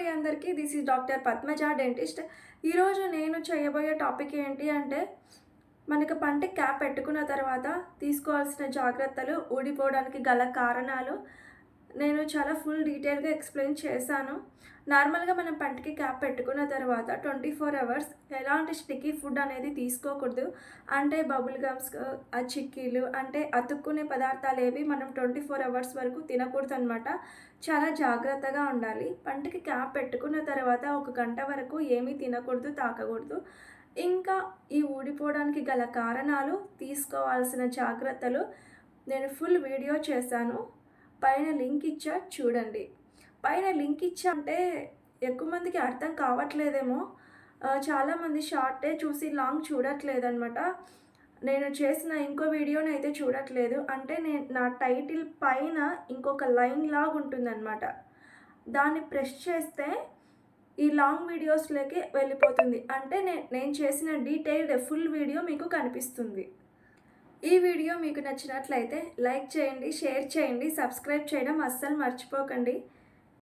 అండి అందరికీ. This is doctor Padmaja dentist. ఈరోజు నేను చేయబోయే టాపిక్ ఏంటి అంటే, మనకి పంటికి క్యాప్ పెట్టుకున్న తర్వాత తీసుకోవాల్సిన జాగ్రత్తలు, ఊడిపోవడానికి గల కారణాలు నేను చాలా ఫుల్ డీటెయిల్‌గా ఎక్స్‌ప్లెయిన్ చేశాను. నార్మల్‌గా మనం పంటికి క్యాప్ పెట్టుకున్న తర్వాత 24 అవర్స్ ఎలాంటి స్టిక్కీ ఫుడ్ అనేది తీసుకోకూడదు. అంటే బబుల్ గమ్స్, చిక్కీలు అంటే అతుక్కునే పదార్థాలేవి మనం 24 అవర్స్ వరకు తినకూడదనమాట. చాలా జాగ్రత్తగా ఉండాలి. పంటికి క్యాప్ పెట్టుకున్న తర్వాత ఒక గంట వరకు ఏమీ తినకూడదు, తాకకూడదు. ఇంకా ఈ ఊడిపోవడానికి గల కారణాలు, తీసుకోవాల్సిన జాగ్రత్తలు నేను ఫుల్ వీడియో చేశాను. పైన లింక్ ఇచ్చా చూడండి. పైన లింక్ ఇచ్చా అంటే ఎక్కువ మందికి అర్థం కావట్లేదేమో. చాలామంది షార్టే చూసి లాంగ్ చూడట్లేదనమాట. నేను చేసిన ఇంకో వీడియోనైతే చూడట్లేదు. అంటే నా టైటిల్ పైన ఇంకొక లైన్ లాగా ఉంటుందనమాట. దాన్ని ప్రెస్ చేస్తే ఈ లాంగ్ వీడియోస్‌లోకి వెళ్ళిపోతుంది. అంటే నేను చేసిన డీటెయిల్డ్ ఫుల్ వీడియో మీకు కనిపిస్తుంది. ఈ వీడియో మీకు నచ్చినట్లయితే లైక్ చేయండి, షేర్ చేయండి, సబ్స్క్రైబ్ చేయడం అస్సలు మర్చిపోకండి.